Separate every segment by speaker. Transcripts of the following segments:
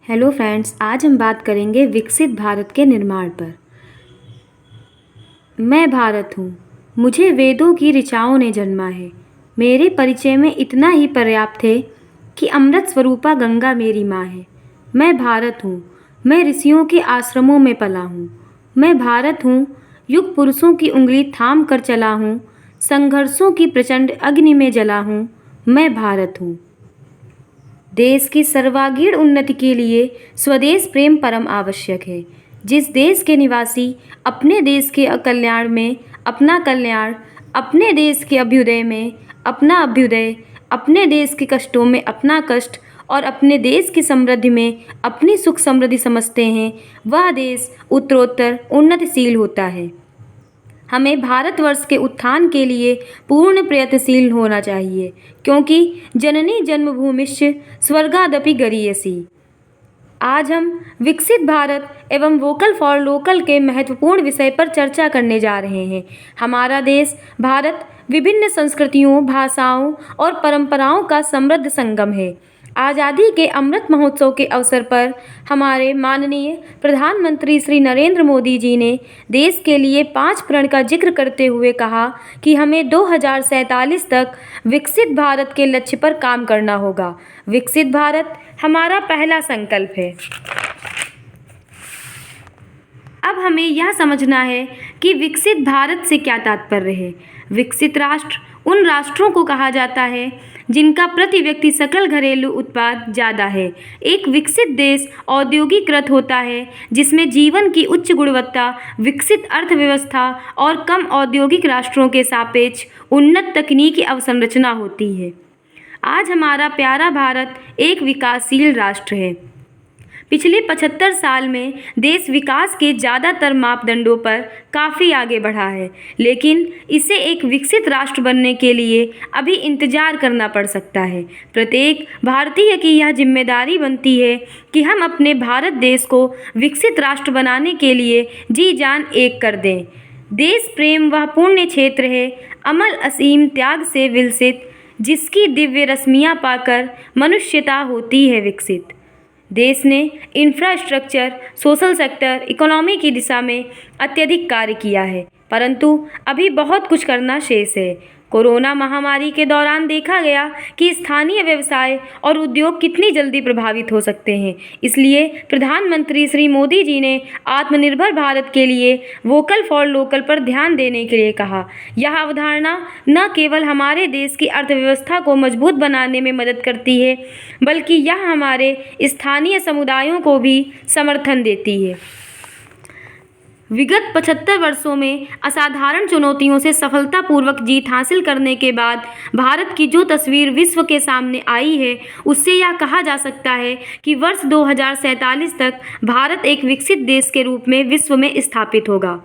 Speaker 1: Hello friends, आज हम बात करेंगे विकसित भारत के निर्माण पर। मैं भारत हूँ, मुझे वेदों की ऋचाओं ने जन्मा है। मेरे परिचय में इतना ही पर्याप्त है कि अमृत स्वरूपा गंगा मेरी माँ है। मैं भारत हूँ, मैं ऋषियों के आश्रमों में पला हूँ। मैं भारत हूँ, युग पुरुषों की उंगली थाम कर चला हूँ, संघर्षों की प्रचंड अग्नि में जला हूँ। मैं भारत हूँ। देश की सर्वांगीण उन्नति के लिए स्वदेश प्रेम परम आवश्यक है। जिस देश के निवासी अपने देश के कल्याण में अपना कल्याण, अपने देश के अभ्युदय में अपना अभ्युदय, अपने देश के कष्टों में अपना कष्ट और अपने देश की समृद्धि में अपनी सुख समृद्धि समझते हैं, वह देश उत्तरोत्तर उन्नतिशील होता है। हमें भारतवर्ष के उत्थान के लिए पूर्ण प्रयत्नशील होना चाहिए, क्योंकि जननी जन्मभूमिश्च स्वर्गादपि गरीयसी। आज हम विकसित भारत एवं वोकल फॉर लोकल के महत्वपूर्ण विषय पर चर्चा करने जा रहे हैं। हमारा देश भारत विभिन्न संस्कृतियों, भाषाओं और परंपराओं का समृद्ध संगम है। आज़ादी के अमृत महोत्सव के अवसर पर हमारे माननीय प्रधानमंत्री श्री नरेंद्र मोदी जी ने देश के लिए 5 प्रण का जिक्र करते हुए कहा कि हमें 2047 तक विकसित भारत के लक्ष्य पर काम करना होगा। विकसित भारत हमारा पहला संकल्प है। अब हमें यह समझना है कि विकसित भारत से क्या तात्पर्य है। विकसित राष्ट्र उन राष्ट्रों को कहा जाता है जिनका प्रति व्यक्ति सकल घरेलू उत्पाद ज़्यादा है। एक विकसित देश औद्योगिकृत होता है, जिसमें जीवन की उच्च गुणवत्ता, विकसित अर्थव्यवस्था और कम औद्योगिक राष्ट्रों के सापेक्ष उन्नत तकनीकी अवसंरचना होती है। आज हमारा प्यारा भारत एक विकासशील राष्ट्र है। पिछले 75 साल में देश विकास के ज़्यादातर मापदंडों पर काफ़ी आगे बढ़ा है, लेकिन इसे एक विकसित राष्ट्र बनने के लिए अभी इंतजार करना पड़ सकता है। प्रत्येक भारतीय की यह जिम्मेदारी बनती है कि हम अपने भारत देश को विकसित राष्ट्र बनाने के लिए जी जान एक कर दें। देश प्रेम वह पुण्य क्षेत्र है, अमल असीम त्याग से विलसित, जिसकी दिव्य रश्मियाँ पाकर मनुष्यता होती है विकसित। देश ने इंफ्रास्ट्रक्चर, सोशल सेक्टर, इकोनॉमी की दिशा में अत्यधिक कार्य किया है, परंतु अभी बहुत कुछ करना शेष है। कोरोना महामारी के दौरान देखा गया कि स्थानीय व्यवसाय और उद्योग कितनी जल्दी प्रभावित हो सकते हैं। इसलिए प्रधानमंत्री श्री मोदी जी ने आत्मनिर्भर भारत के लिए वोकल फॉर लोकल पर ध्यान देने के लिए कहा। यह अवधारणा न केवल हमारे देश की अर्थव्यवस्था को मजबूत बनाने में मदद करती है, बल्कि यह हमारे स्थानीय समुदायों को भी समर्थन देती है। विगत 75 वर्षों में असाधारण चुनौतियों से सफलतापूर्वक जीत हासिल करने के बाद भारत की जो तस्वीर विश्व के सामने आई है, उससे यह कहा जा सकता है कि वर्ष 2047 तक भारत एक विकसित देश के रूप में विश्व में स्थापित होगा।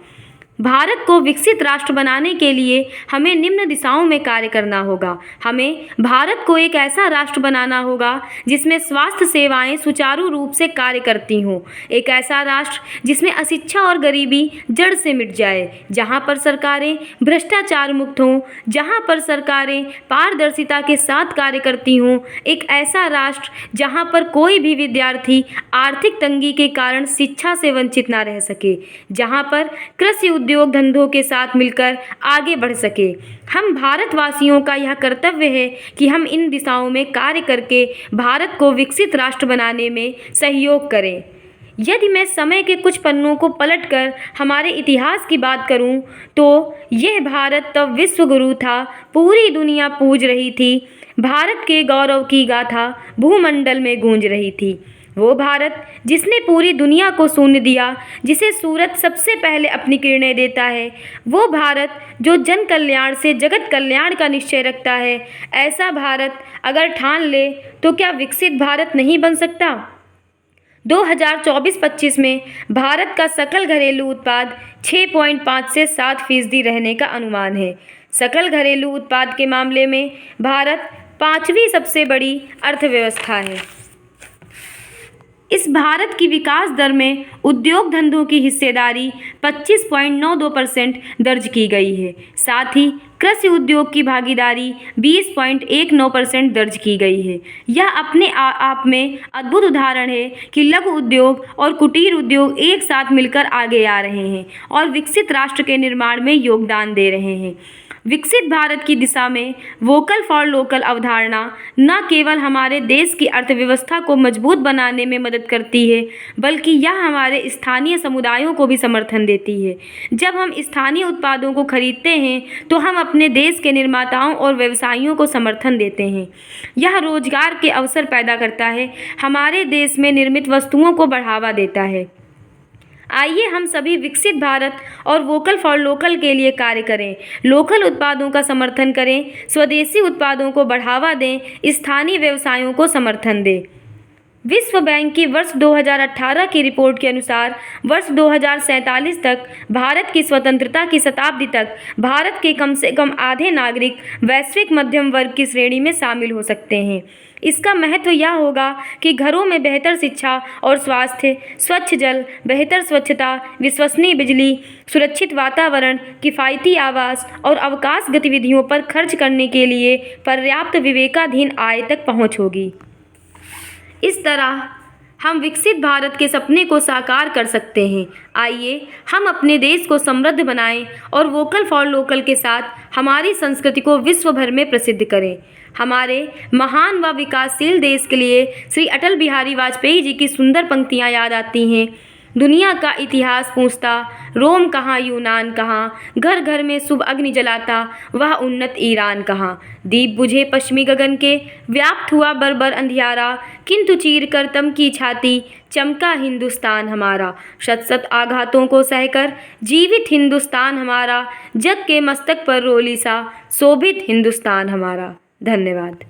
Speaker 1: भारत को विकसित राष्ट्र बनाने के लिए हमें निम्न दिशाओं में कार्य करना होगा। हमें भारत को एक ऐसा राष्ट्र बनाना होगा जिसमें स्वास्थ्य सेवाएं सुचारू रूप से कार्य करती हों। एक ऐसा राष्ट्र जिसमें अशिक्षा और गरीबी जड़ से मिट जाए, जहां पर सरकारें भ्रष्टाचार मुक्त हों, जहां पर सरकारें पारदर्शिता के साथ कार्य करती हों। एक ऐसा राष्ट्र जहां पर कोई भी विद्यार्थी आर्थिक तंगी के कारण शिक्षा से वंचित ना रह सके, जहां पर कृषि उद्योग धंधों के साथ मिलकर आगे बढ़ सके। हम भारतवासियों का यह कर्तव्य है कि हम इन दिशाओं में कार्य करके भारत को विकसित राष्ट्र बनाने में सहयोग करें। यदि मैं समय के कुछ पन्नों को पलटकर हमारे इतिहास की बात करूं, तो यह भारत तब विश्व गुरु था, पूरी दुनिया पूज रही थी। भारत के गौरव की गाथा भूमंडल में गूंज रही थी। वो भारत जिसने पूरी दुनिया को शून्य दिया, जिसे सूरज सबसे पहले अपनी किरणें देता है। वो भारत जो जन कल्याण से जगत कल्याण का निश्चय रखता है। ऐसा भारत अगर ठान ले तो क्या विकसित भारत नहीं बन सकता? 2024-25 में भारत का सकल घरेलू उत्पाद 6.5 से 7% रहने का अनुमान है। सकल घरेलू उत्पाद के मामले में भारत 5वीं सबसे बड़ी अर्थव्यवस्था है। इस भारत की विकास दर में उद्योग धंधों की हिस्सेदारी 25.92% दर्ज की गई है। साथ ही कृषि उद्योग की भागीदारी 20.19% दर्ज की गई है। यह अपने आप में अद्भुत उदाहरण है कि लघु उद्योग और कुटीर उद्योग एक साथ मिलकर आगे आ रहे हैं और विकसित राष्ट्र के निर्माण में योगदान दे रहे हैं। विकसित भारत की दिशा में वोकल फॉर लोकल अवधारणा न केवल हमारे देश की अर्थव्यवस्था को मजबूत बनाने में मदद करती है, बल्कि यह हमारे स्थानीय समुदायों को भी समर्थन देती है। जब हम स्थानीय उत्पादों को खरीदते हैं तो हम अपने देश के निर्माताओं और व्यवसायियों को समर्थन देते हैं। यह रोजगार के अवसर पैदा करता है, हमारे देश में निर्मित वस्तुओं को बढ़ावा देता है। आइए हम सभी विकसित भारत और वोकल फॉर लोकल के लिए कार्य करें, लोकल उत्पादों का समर्थन करें, स्वदेशी उत्पादों को बढ़ावा दें, स्थानीय व्यवसायों को समर्थन दें। विश्व बैंक की वर्ष 2018 की रिपोर्ट के अनुसार वर्ष 2047 तक भारत की स्वतंत्रता की शताब्दी तक भारत के कम से कम आधे नागरिक वैश्विक मध्यम वर्ग की श्रेणी में शामिल हो सकते हैं। इसका महत्व यह होगा कि घरों में बेहतर शिक्षा और स्वास्थ्य, स्वच्छ जल, बेहतर स्वच्छता, विश्वसनीय बिजली, सुरक्षित वातावरण, किफ़ायती आवास और अवकाश गतिविधियों पर खर्च करने के लिए पर्याप्त विवेकाधीन आय तक पहुँच होगी। इस तरह हम विकसित भारत के सपने को साकार कर सकते हैं। आइए हम अपने देश को समृद्ध बनाएं और वोकल फॉर लोकल के साथ हमारी संस्कृति को विश्व भर में प्रसिद्ध करें। हमारे महान व विकासशील देश के लिए श्री अटल बिहारी वाजपेयी जी की सुंदर पंक्तियां याद आती हैं। दुनिया का इतिहास पूछता, रोम कहाँ यूनान कहाँ, घर घर में शुभ अग्नि जलाता, वह उन्नत ईरान कहाँ। दीप बुझे पश्चिमी गगन के, व्याप्त हुआ बर्बर अंधियारा, किंतु चीर कर तम की छाती, चमका हिंदुस्तान हमारा। शत शत आघातों को सहकर जीवित हिंदुस्तान हमारा, जग के मस्तक पर रोली सा शोभित हिंदुस्तान हमारा। धन्यवाद।